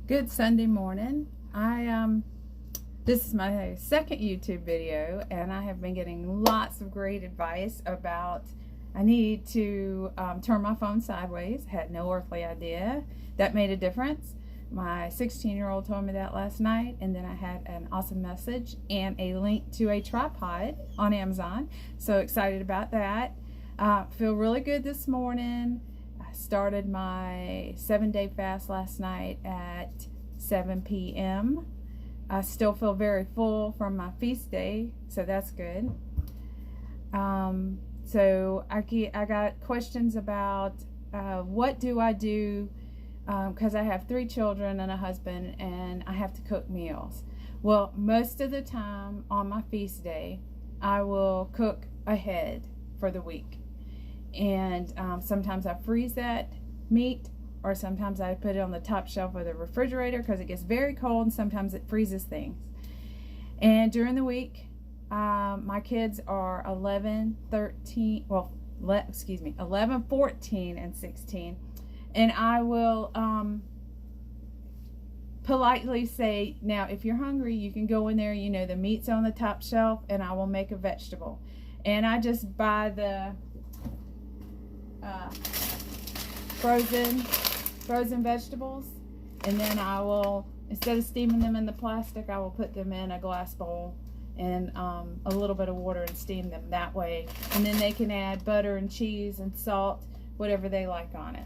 Good Sunday morning. This is my second YouTube video, and I have been getting lots of great advice about I need to turn my phone sideways. Had no earthly idea that made a difference. My 16-year-old told me that last night, and then I had an awesome message and a link to a tripod on Amazon. So excited about that. Feel really good this morning. Started my 7-day fast last night at 7 p.m. I still feel very full from my feast day, so that's good. So I got questions about what do I do, because I have 3 children and a husband, and I have to cook meals. Well, most of the time on my feast day, I will cook ahead for the week. And sometimes I freeze that meat, or sometimes I put it on the top shelf of the refrigerator because it gets very cold, and sometimes it freezes things. And during the week, my kids are 11, 14, and 16. And I will politely say, now, if you're hungry, you can go in there, the meat's on the top shelf, and I will make a vegetable. And I just buy the frozen vegetables, and then I will, instead of steaming them in the plastic, I will put them in a glass bowl and a little bit of water and steam them that way. And then they can add butter and cheese and salt, whatever they like on it.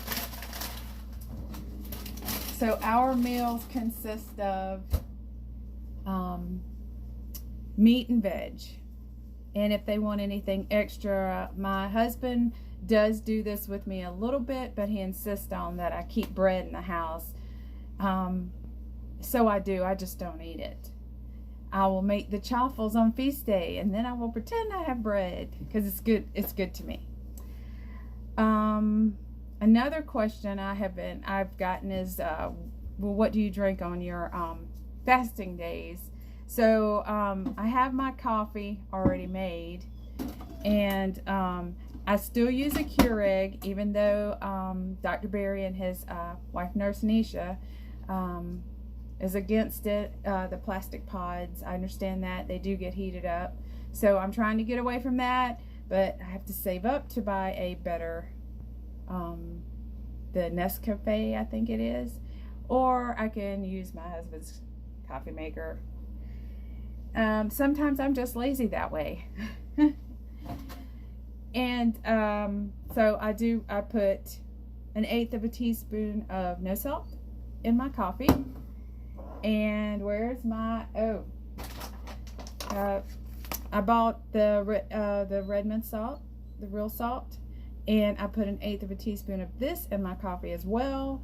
So our meals consist of meat and veg. And if they want anything extra, my husband does do this with me a little bit, but he insists on that I keep bread in the house. So I do. I just don't eat it. I will make the chaffles on feast day, and then I will pretend I have bread because it's good. It's good to me. Another question I've gotten is, well, what do you drink on your fasting days? So I have my coffee already made, and I still use a Keurig, even though Dr. Barry and his wife, Nurse Nisha, is against it, the plastic pods. I understand that. They do get heated up. So I'm trying to get away from that, but I have to save up to buy a better, the Nescafe, I think it is. Or I can use my husband's coffee maker. Sometimes I'm just lazy that way. And so I put 1/8 of a teaspoon of no salt in my coffee. And where's my, I bought the Redmans salt, the real salt, and I put 1/8 of a teaspoon of this in my coffee as well.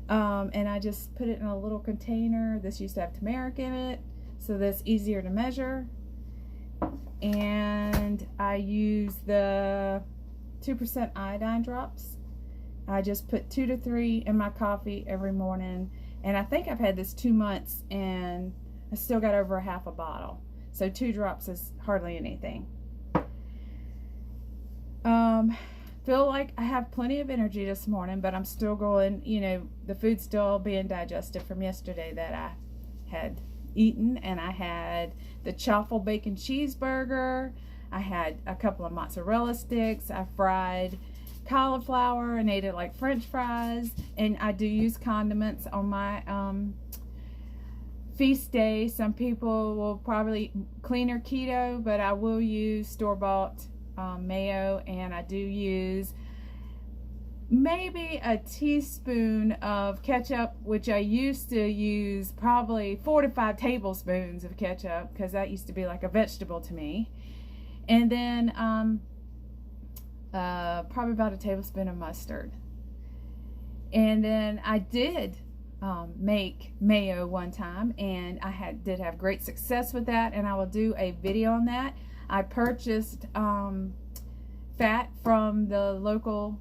And I just put it in a little container. This used to have turmeric in it, so that's easier to measure. And I use the 2% iodine drops. I just put 2 to 3 in my coffee every morning, and I think I've had this 2 months, and I still got over half a bottle. So 2 drops is hardly anything. Feel like I have plenty of energy this morning, but I'm still going, the food's still being digested from yesterday that I had eaten. And I had the chaffle bacon cheeseburger. I had a couple of mozzarella sticks. I fried cauliflower and ate it like French fries. And I do use condiments on my feast day. Some people will probably cleaner keto, but I will use store-bought mayo, and I do use maybe a teaspoon of ketchup, which I used to use probably 4 to 5 tablespoons of ketchup, because that used to be like a vegetable to me. And then probably about a tablespoon of mustard. And then I did make mayo one time, and I did have great success with that, and I will do a video on that. I purchased fat from the local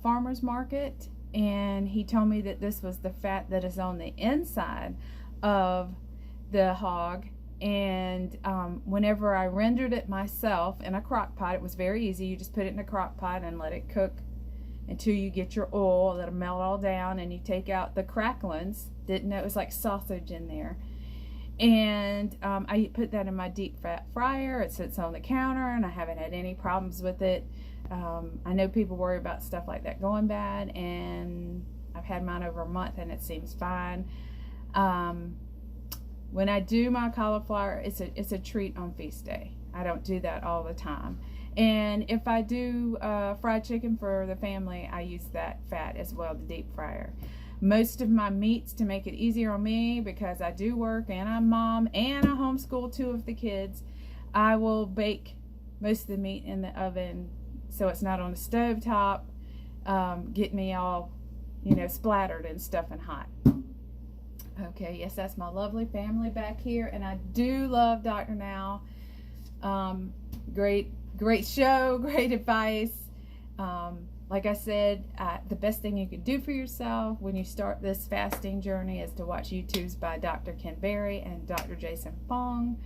farmer's market, and he told me that this was the fat that is on the inside of the hog. And whenever I rendered it myself in a crock pot, it was very easy. You just put it in a crock pot and let it cook until you get your oil. That'll melt all down, and you take out the cracklings. Didn't know it was like sausage in there. And I put that in my deep fat fryer. It sits on the counter, and I haven't had any problems with it. I know people worry about stuff like that going bad, and I've had mine over a month, and it seems fine. When I do my cauliflower, it's a treat on feast day. I don't do that all the time. And if I do fried chicken for the family, I use that fat as well, the deep fryer. Most of my meats, to make it easier on me, because I do work and I'm mom and I homeschool 2 of the kids, I will bake most of the meat in the oven so it's not on the stove top, get me all, you know, splattered and stuff and hot. Okay, yes, that's my lovely family back here, and I do love Dr. Now. Great show, great advice. Like I said, the best thing you can do for yourself when you start this fasting journey is to watch YouTubes by Dr. Ken Berry and Dr. Jason Fung.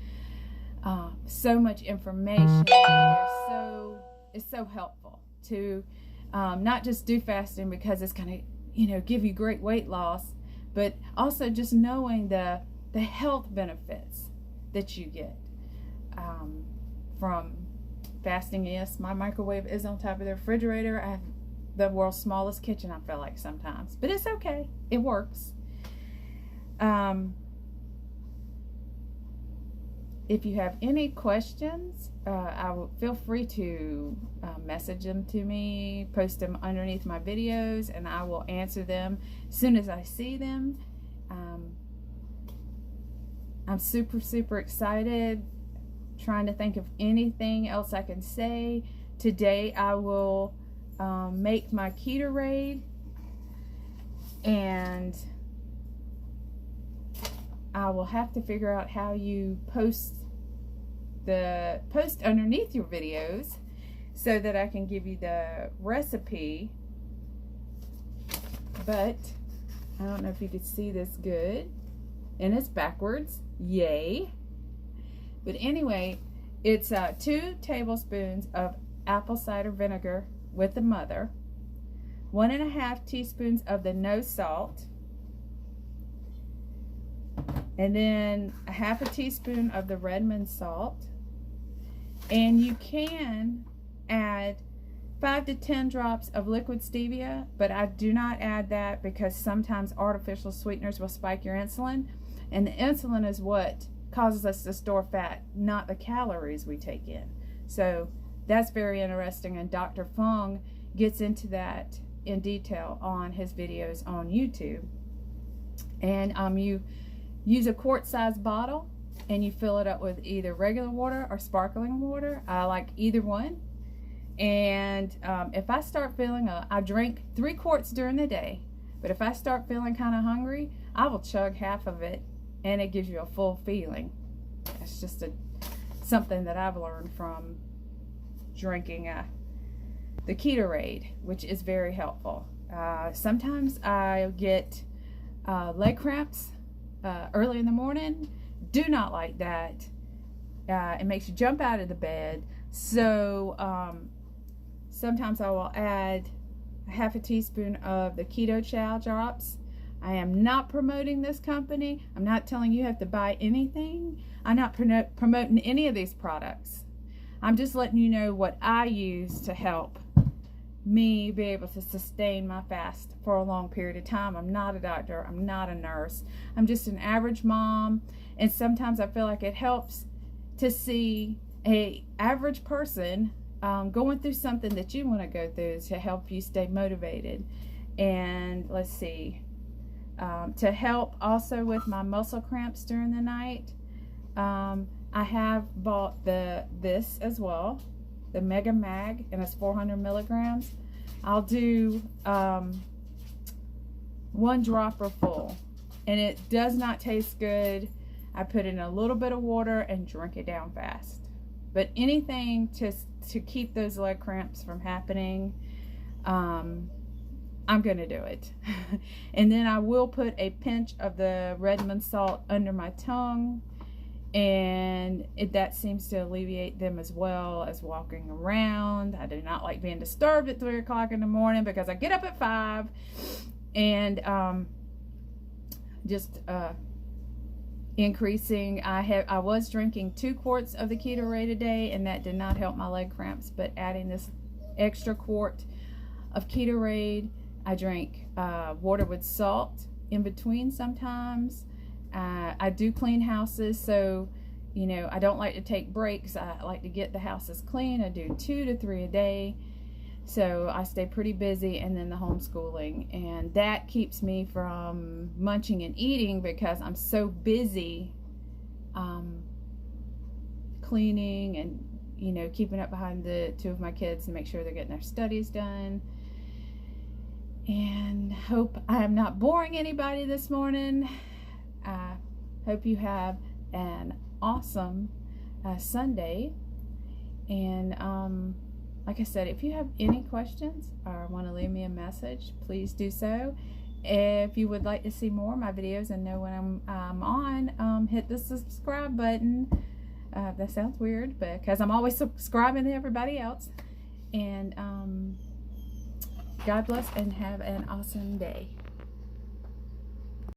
So much information. It's so helpful to not just do fasting because it's going to, you know, give you great weight loss, but also just knowing the health benefits that you get from fasting. Yes, my microwave is on top of the refrigerator. I have the world's smallest kitchen, I feel like sometimes, but it's okay. It works. If you have any questions, I will feel free to message them to me, post them underneath my videos, and I will answer them as soon as I see them. I'm super excited, trying to think of anything else I can say. Today I will make my Ketoaide, and I will have to figure out how you post underneath your videos so that I can give you the recipe. But I don't know if you could see this good, and it's backwards, yay. But anyway, it's 2 tablespoons of apple cider vinegar with the mother, 1.5 teaspoons of the no salt, and then 1/2 teaspoon of the Redmans salt. And you can add 5 to 10 drops of liquid stevia, but I do not add that because sometimes artificial sweeteners will spike your insulin, and the insulin is what causes us to store fat, not the calories we take in. So that's very interesting, and Dr. Fung gets into that in detail on his videos on YouTube. And you use a quart size bottle, and you fill it up with either regular water or sparkling water. I like either one. And if I start feeling, I drink 3 quarts during the day, but if I start feeling kind of hungry, I will chug half of it, and it gives you a full feeling. It's just something that I've learned from drinking the Ketoaide, which is very helpful. Sometimes I get leg cramps early in the morning. Do not like that. It makes you jump out of the bed. So sometimes I will add 1/2 teaspoon of the Keto Chow drops. I am not promoting this company. I'm not telling you have to buy anything. I'm not promoting any of these products. I'm just letting you know what I use to help me be able to sustain my fast for a long period of time. I'm not a doctor. I'm not a nurse. I'm just an average mom, and sometimes I feel like it helps to see a average person going through something that you want to go through to help you stay motivated. And let's see, to help also with my muscle cramps during the night, I have bought this as well, the Mega Mag, and it's 400 milligrams. I'll do 1 dropper full, and it does not taste good. I put in a little bit of water and drink it down fast. But anything to keep those leg cramps from happening, I'm gonna do it. And then I will put a pinch of the Redmans salt under my tongue, and that seems to alleviate them as well as walking around. I do not like being disturbed at 3 o'clock in the morning because I get up at 5, and just increasing. I was drinking 2 quarts of the Ketoaide a day, and that did not help my leg cramps, but adding this extra quart of Ketoaide, I drink water with salt in between sometimes. I do clean houses, so you know, I don't like to take breaks. I like to get the houses clean. I do 2 to 3 a day, so I stay pretty busy. And then the homeschooling, and that keeps me from munching and eating because I'm so busy cleaning and, you know, keeping up behind the 2 of my kids to make sure they're getting their studies done. And hope I am not boring anybody this morning. I hope you have an awesome Sunday. And like I said, if you have any questions or want to leave me a message, please do so. If you would like to see more of my videos and know when I'm on, hit the subscribe button. That sounds weird because I'm always subscribing to everybody else. And God bless and have an awesome day.